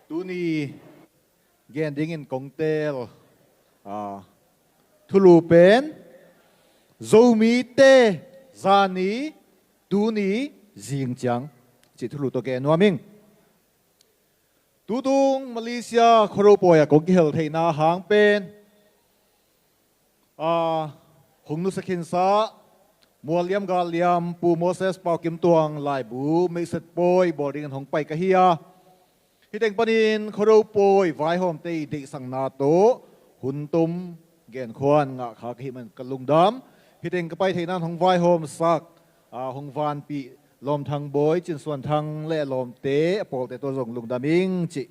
tu ni gen ding in kong tel thulu pen zomi te zani tu ni jing chang chỉ thulu to ke nuaming tu tung Malaysia khoro poya kong ki hel thei na hang pen hung nu sakhin sa mualiam galiam pu Moses pau kim tuang lai bu me set poi boarding hong pai ka hiya hi teng panin khoro poi vai hom te de sang na to hun tum gen khwan nga kha ki man kalung dam hi teng ka pai thei nan hong vai hom sak hong van pi lom thang boy chin suan thang le lom te pol te to jong lung daming chi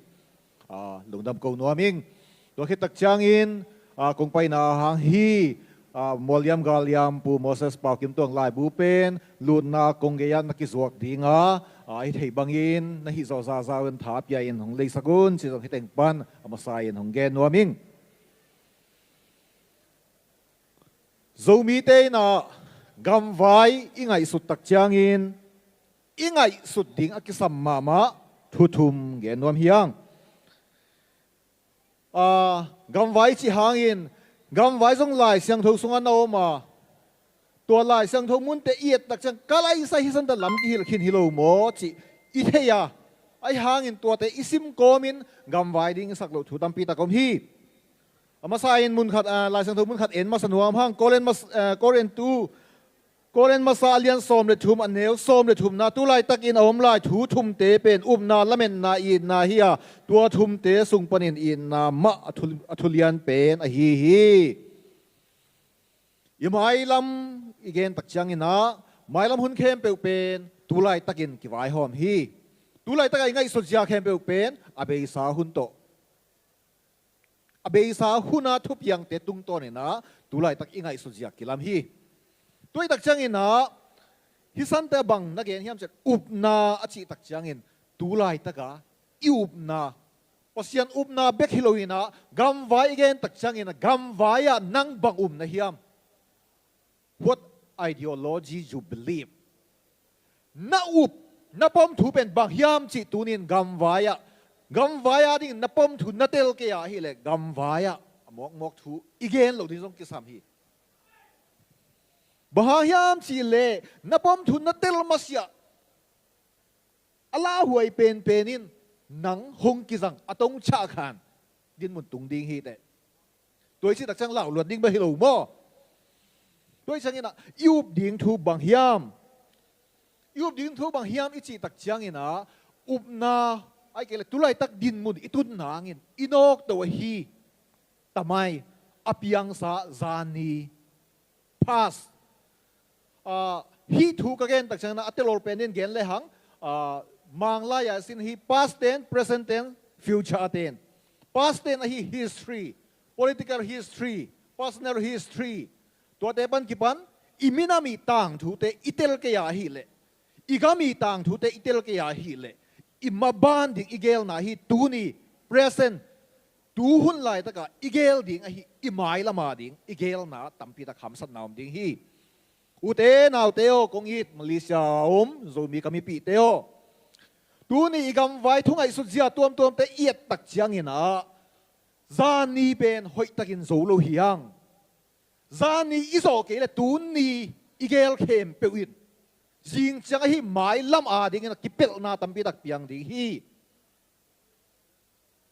lung dam ko nuaming to khi tak chang in kong pai na hang hi mualiam galiam pu Moses pau kim tuang lai bu pen lut na kong geyan na ki zuak dinga ai thei bangin na hi zo za za wen thap ya in hong lei sakun chi jong hi teng pan amasai in hong gen nuaming zomi te na gam vai ingai sut tak chang in ingai sut ding akisam mama thuthum gen nuam hiang gam vai chi hangin gam vai zong lai siang tho sunga na oma tua lai siang tho mun te iet tak chang kalai sa hi san da lam ki hil khin hilo mo chi i theya ai hangin tua te isim komin gam vai ding sak lo thu tam pi ta kom hi ama sa in mun khat lai siang tho mun khat en ma sanuam hang koren tu koren masa alian som le thum aneu som le thum na tu lai takin om lai thu thum te pen na lamen na i na hiya tua thum te sung panin in na ma athulian pen a hi imai lam igen tak chang ina mai lam hun khem pe pen tu lai takin ki vai hom hi tu lai takai ngai so jia khem pe pen abe sa hun to abe sa huna thup yang te tung to ne na tu lai tak ingai so jia kilam hi tôi đặc trăng in na hi san te bang na gen hiam chet up na achi tak chang in tu lai taka up na pasian up na bek hiloina gam vai gen tak chang in gam vai ya nang bang na hiam what ideology you believe na up na pom thu pen bang hiam chi tunin gam vai ya ding na pom thu na tel ke ya hi le gam vai ya mok thu igen lo di jong ki sam hi bahahyam si le napom thun na tel masya ala huai pen penin nang hong ki jang atong cha khan din mun tung ding hi te tôi si tak chang lao luat ding ba hilo mo tôi chang ina yup ding thu banghyam ichi tak chang ina upna ai kele tulai tak din mun itun nangin inok to hi tamai apiang sa zani pas hi thu ka gen tak chang na atelor penin gen le hang mangla ya sin hi past tense present tense future tense past tense hi history political history personal history to te ban ki pan iminami tang thu te itel ke ya hi le igami tang thu te itel ke ya hi le imaban ding igel na hi tu ni present tu hun lai ta ka igel ding a hi imai lama ding igel na tampi ta kham sat naum ding hi ute nào teo công hit Malaysia rồi mi kami pi teo tu ni igam vai thung ai sut zia tuam te iet tak chiang ina zani ben hoi takin zo lo hiang zani izo ke le tu ni igel khem pewin jing chang hi mai lam a ding na kipel na tampi tak piang ding hi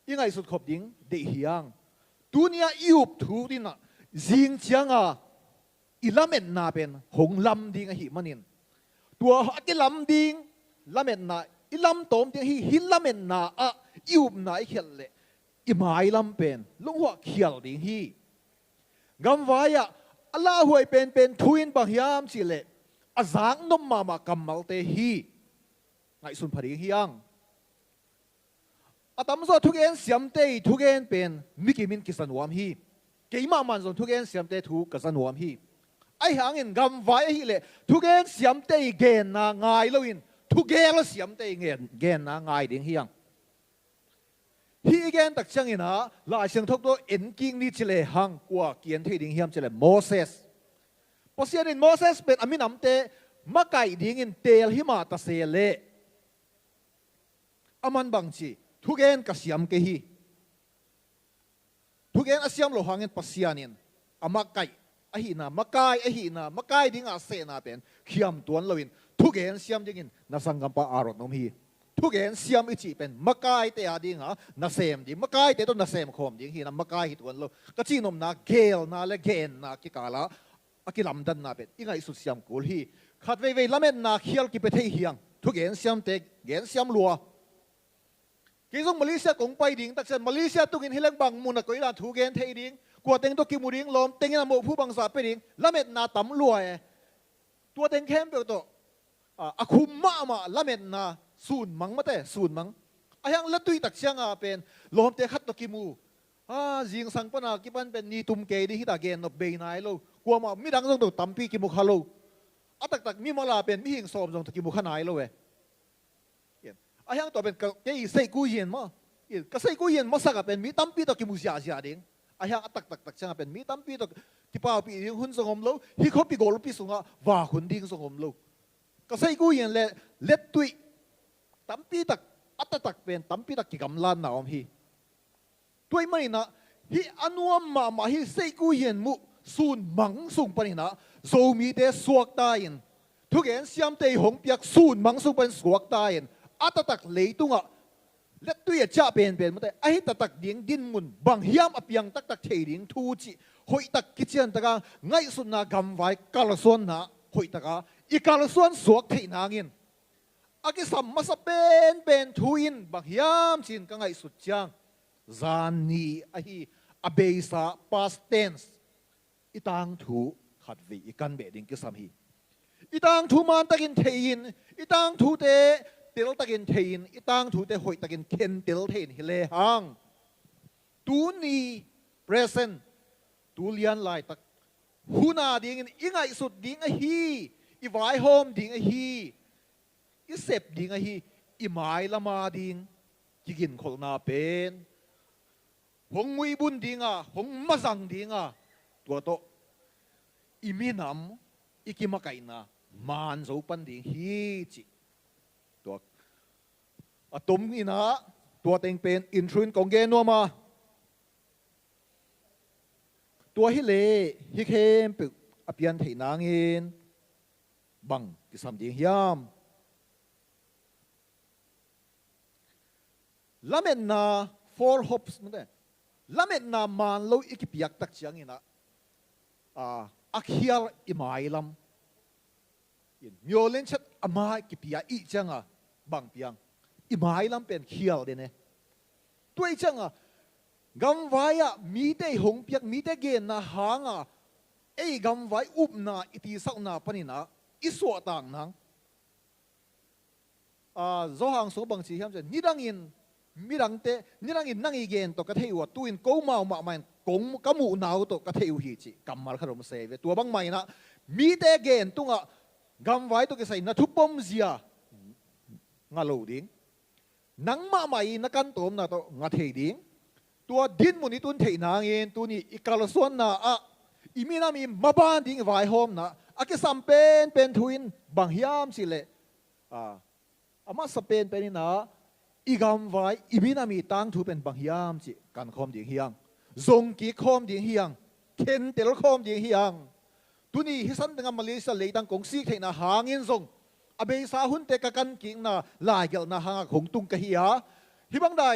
ingai sut khop ding de hiang tunia iup thu din na jing chang a ilamen na pen hong lam ding a hi manin tua ki lam ding lamen na ilam tom ding hi lamen na a iup na I khel le I mai lam pen lung wa khial ding hi gam waya ala huai pen thuin bang hiam chi le azang nom mama kamal te hi ngai sun phari hiang atam zo thugen siam te thugen pen mikimin kisan wam hi keima man zon thugen siam te thu kasan wam hi ai hangin gam vai hi le thugen siam te gen na ngai loin thugel siam te gen na ngai ding hiang hi gen tak chang ina la siang thok do en king ni chile hang kwa kian thei ding hiam chile Moses pasian in Moses pen aminam te makai ding in tel hima ta se le aman bang chi ทุเกนกษยมเกฮีทุเกนอาเซียมโลหะเงินปัสยานินอามาไกอหินามากายอหินามาไกดิ้งอาเซนาเป็นเขียมตัวลวินทุเกนเซียมจิงนาสังกัมปะอารอนมฮีทุเกนเซียมอิจิเป็นมากายเตอาดิ้งฮะนาเซมดิ้งมากายเตต้นนาเซมคอมดิ้งฮีนามากายฮิตวันโลก็จีนมนาเกลนาเลเกนนากิกาลาอากิลำดันนาเป็นอีไงสุดเซียมกูลฮีขัดเวละเม็ดนาเขียลกิเปเทเฮียงทุเกนเซียมเตเกนเซียมลัวกิจงมาเลเซียกงไปดิ้งตักเซนมาเลเซียตุกินฮิเลงบังมุนก็อีลานทุเกนเทดิ้งกว่าเต็งตัวกิมูดิ้งลมเต็งนาโมผู้บังสาไปดิ้งละเม็ดนาตำลัวตัวเต็งเข้มเปล่าตัวอาคุมมาละเม็ดนาศูนย์มังมาแต่ศูนย์มังอายังละตุยตักเชียงเป็นลมเตะขัดตัวกิมูจิงสังปนากิปันเป็นนีตุมเกดิฮิตาเกนนบเบย์นายโลกลัวมาไม่ดังตรงตัวตั้มปีกิมูคาโลตักมีมาลาเป็นมิหิงสอบตรงตัวกิมูขนายโลอายังตัวเป็นเกย์เซกุเย็นมาก็เซกุเย็นมาสักเป็นมีตั้มปีตัวกิมูเสียดิ้งอายังตักเชียงเป็นมีตั้มปีตัวที่ป่าวปีดิ้งหุ่นสงมโลฮิคอปีโกลปีสุงะว่าหุ่นดิ้งสงมโลก็เซกุเย็นเล็ดตุยตั้มปีตักเป็นตั้มปีกิกำลานนาอมฮีด้วยไม่นะฮิอนุมมาฮิเซกุเย็นมุสูนมังสุงปนินะโซมีเดสวกตายินทุกเห็นเสียมเตยหงเปียกสูนมังสุงเป็นสวกตายินตักเลยตุงะเล็ดตุยจะเป็นมาแต่ไอ้ตักดิ้งดินมุนบางเฮียมอเปียงตักเทดิ้งทูจิหอยตักกิจยันตะกางไงสุนนากำไว้กาลส่วนนะหอยตะกาอีกาลส่วนสวกเทนางินอากิสัมมาสเป็นทูอินบางเฮียมจินกังไงสุดจังจานนี้ไอ้อเบสา past tense อีตังทูขัดวีอีกันเบดิงกิสัมฮีอีตังทูมันตะกินเทียนอีตังทูเตเตลตะกินเทียนอีตังทูเตหอยตะกินเคนเตลเทียนฮิเลหังตูนี present ตูเลียนลายตักหูนาดิ่งอีไงสุดดิ่งไอ้ฮีอีไวโฮมดิ่งไอ้ฮีอีเสพดิ่งไอ้ฮีอีหมายละมาดิ่งกินคนนาเป็นหงมุยบุญดิ้งหงมาสังดิ้งตัวโตอิมินำอิกิมาไกนะมันสูปันดิ้งฮีจิตัวตุมอินะตัวเต็งเป็นอินทรุนกงเกนัวมาตัวฮิเลฮิเข้มปึกอภิยันเทนางอินบังกิสัมดิ้งยามละเมนนา four hopes มันได้ละเม็ดนามานเราอีกพิยักตักเชียงอินะอักเฮียร์อิมายลำมีโอเลนชัดอามาอีกพิยักอีจังบางเพียงอิมายลำเป็นเฮียร์เดนเน่ตัวอีจังกำไว้มีแต่หงเปียกมีแต่เกณฑ์นะหางไอ้กำไว้อุบนาอิติสักนาปนินะอิสวต่างนังโจหังสบางทีเขาจะนิดังอินมีรังเตนี่รังอินนั่งอีเกนตัวกระเทียวตัวอินกูมามามันกงกมูนาวตัวกระเทียวหิจิกำมาขนมเซเวตัวบางไม่นะมีแต่เกนตัวกำไว้ตัวกระใส่นัทุปมเสียงาโลดิ้งนังมาไม่นักกันตัวน่ะตัวงาเทดิ้งตัวดินมุนิตุนเทนางเองตัวนี้อีกาลส่วนน่ะอีมีนามีมาบ้านดิ้งไว้โฮมนะอากิสัมเป็นทวินบางยามสิเลอามาสเป็นนี่นะอีกำไว้อีมินามีตั้งทูเป็นบางยามจิการคอมดิ่งเฮียงซงกีคอมดิ่งเฮียงเคนเตลคอมดิ่งเฮียงตุนีฮิสันdenganมาเลเซียเลยตั้งกงซีเทนะหางินซงอเบสาหุนเตกกันกิ่งนะลายเกลนะหางคงตุงกะเฮียฮิบังได้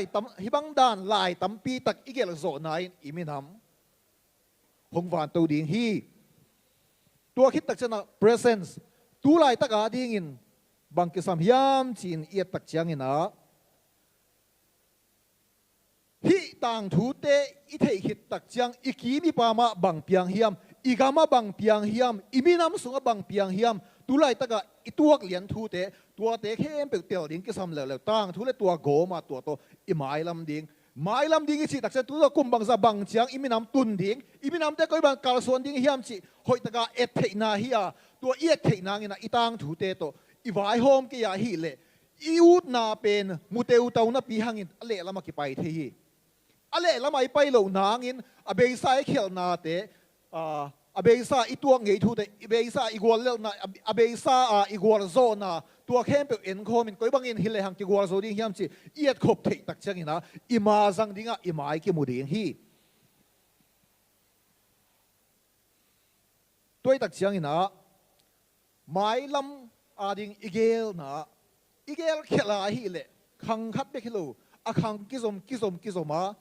ฮิบังดานลายตั้มปีตักอีเกลโซนายอีมินำหงวานตัวดิ่งฮีตัวคิดตักชนะ presence ตัวลายตักอาดิ่งินบางกิสามยามจีนเอียตักเจียงินะฮิต่างทูเตอิเทหิตตักจังอิกีมีปามาบังเปียงเฮียมอิกามาบังเปียงเฮียมอิมีน้ำสุงบังเปียงเฮียมตุไลตะกะอิตัวเหรียญทูเตตัวเตเข้มเปเตียวดิ้งกิซัมแล้วต่างทูเลตัวโกมาตัวโตอิหมายลำดิ้งหมายลำดิ้งอิสิตักเซตัวกุมบังซาบังจังอิมีน้ำตุนดิ้งอิมีน้ำเตก็บังกาลส่วนดิ้งเฮียมจิหอยตะกะเอเทนาเฮียตัวเอียเทนางินะอิต่างทูเตโตอิวายโฮมกิยาฮิเลอิอุดนาเป็นมุเตอุตาอุนาปีหังินอเลละมากิไปเทีอะไรละไม่ไปเหล่านางอินอเบยไซเขียวนาเต abesa ituang ngei thu te abesa igwal lel na abesa igwal zo na tua khem pe en khomin koi bangin hile hang ki gwal zo ding hiam chi iat khop thei tak changina ima zang dinga imai ki muding hi toi tak changina mai lam ading igel na igel khela hi le khang khat be khilo akhang kizoma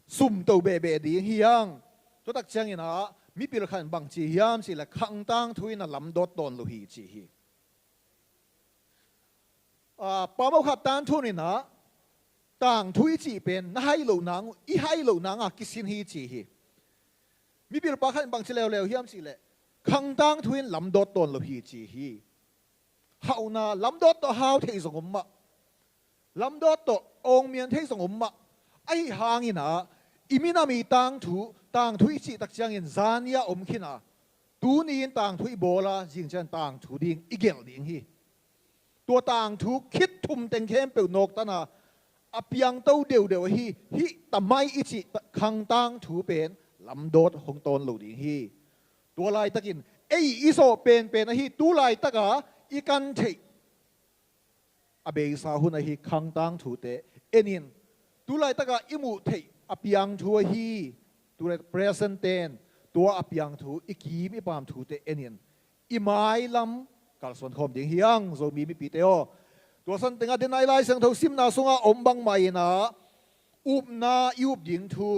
sum to be ding hiangตัวตักเชียงอินะมีปีละขันบางจียามสิละขังตั้งทุยน่ะลำดดตอนลุฮีจีฮีปาโมขัดตั้งทุยนะต่างทุยจีเป็นให้เหล่านังอีให้เหล่านังกิสินฮีจีฮีมีปีละปาขันบางจีเลวๆยามสิละขังตั้งทุยลำดดตอนลุฮีจีฮีเฮาน่ะลำดดต่อเฮาเทสงมะลำดดต่อองเมียนเทสงมะไอหางอินะอิมินามีตั้งทุต่างทุยจีตักจังอินซานียอมขินาตูนีนต่างทุยโบลาจิงเช่นต่างทุดิงอีเกลดิงฮีตัวต่างทุคิดทุ่มเต็งเข้มเปิลนกตานาอพยังเต้าเดียวฮีแต่ไม่อิจิขังต่างทุเป็นลำโดดหงตนหลุดิงฮีตัวลายตะกินอิโซเป็นฮีตัวลายตะกาอีกันเทอเบยสาหุนฮีขังต่างทุเตเอ็นินตัวลายตะกาอิมุเทอพยังทัวฮีตัว present tense ตัวอพยังทูอีกีมีปามทูเตเอเนียนอีไม้ลำการส่วนคมดิ่งเฮียงโซมีปีเตโอตัวสันติงาเดนไอไลเซงทูซิมนาสุงาอมบังไม่นะอุบนายุบดิ่งทู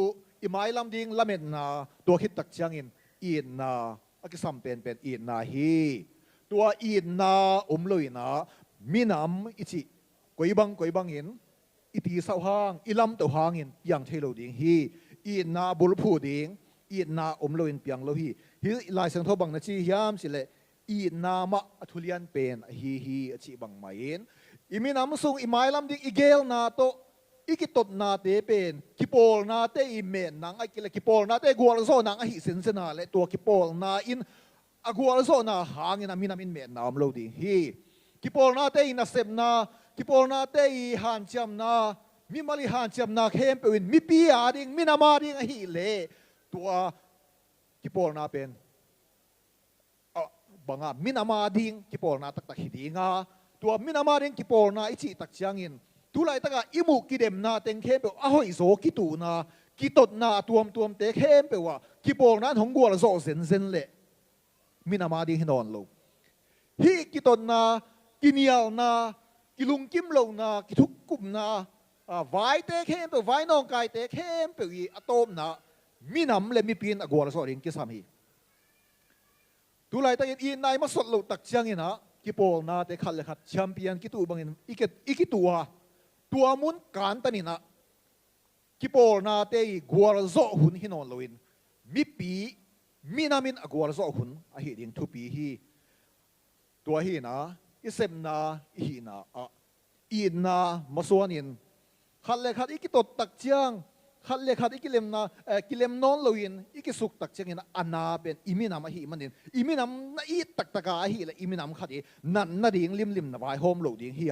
อีไม้ลำดิ่งละเม็ดนาตัวคิดตักจังอินอินนาอักษรเป็นอินนาฮีตัวอินนาลุยนามีน้ำอิจิกวยบังอินอิตีสาวหางอีลำตัวหางอินยังเทโลดิ่งฮีอีนาบุลพูดิงอีนาโลอินเปียงโลฮีฮิลายเสียงทบังนะจียามสิเลอีนามะทุเลียนเป็นฮีจีบังไม่เห็นอีมีน้ำส่งอีไม้ลำดิงอีเกลนาโตอีกิตดนาเตเป็นกิโปลนาเตอีเมนนังไอกิเลกิโปลนาเตกัวลโซนังไอหิเซนเซนาเลตัวกิโปลนาอินกัวลโซนาหางอินามีน้ำอินเมนนามโลดิงฮีกิโปลนาเตอินาเซมนากิโปลนาเตอีฮันจำนามีมาลิฮันจำนาเข้มเป็นมีปีอาดิงมีนามาดิงฮิเลตัวกิโปลนาเป็นบังมีนามาดิงกิโปลนาตักฮิดิงตัวมีนามาดิงกิโปลนาอิจิตักจังอินตัวไรตักอิมุกิเดมนาเต็งเข้มเป็นอ้อยโซกิตูนากิตดนาตัวมเตะเข้มเป็นว่ากิโปลนาของกัวละโซเซนเลมีนามาดิงฮินอนโลฮิกิตดนากิเนียลนากิลุงกิมโลนากิทุกกุมนาไว้เตะเข้มเปไว้นองกายเตะเข้มเปอีอะโตมนะมีน้ำเลยมีปีนอกัวละสอริงกิสามีตุไลตะอินนายมาสดลุตักเชียงอินะกิโปลนาเตะขัดเลยขัดแชมเปี้ยนกิตูบังอินอีกตัวมุนการตันินะกิโปลนาเตะกัวละโซหุนฮินอนลวินมีปีมีน้ำมินอกัวละโซหุนอะฮิดิงทุปีฮีตัวฮีนะอิเซมนาฮีนะอินนามาส่วนอินขัดเลยขัดอีกตดตักเชียงขัดเลยขัดอีกกิเลมนอนลวินอีกสุกตักเชียงอินอันนาเป็นอิมินามะฮีมันอินอิมินามน่าอีตักตะกาฮีและอิมินามขัดอีนันน่าดิ่งลิมนะวายโฮมโหลดิ่งฮี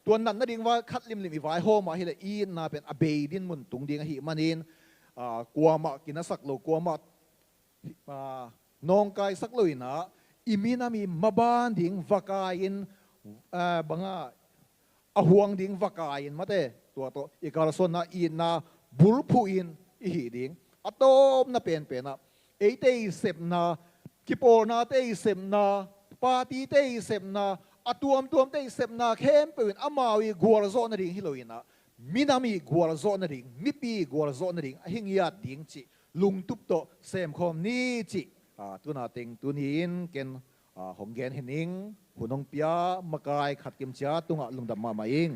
ตัวนันน่าดิ่งว่าขัดลิมอีวายโฮมมาฮีและอีน่าเป็นอเบดินมุนตุงดิ่งฮีมันอินกัวมากินนัสักโลกัวมานองกายสักโลอินะอิมินามีมาบานดิ่งวากายินบังอาห่วงดิ่งวากายินมาเตตัวอีกาลส่วนน่ะอินน่ะบุลพูอินอีหีดิ่งอะโตมน่ะเป็นน่ะเอเตยเซมน่ะกิโปน่ะเตยเซมน่ะปาตีเตยเซมน่ะอะตัวมเตยเซมน่ะเข้มเป็นอามาวีกัวลโซน่ะดิ่งฮิโลอินะมินามีกัวลโซน่ะดิ่งมิปีกัวลโซน่ะดิ่งหิงยาดิ่งจิลุงตุบโตเซมคอมนี่จิตัวน่ะติงตัวนี้เกนหงแกนเห็นอิงหุ่นงเปียมะกายขัดกิมจ้าตุงะลุงดำมาเอง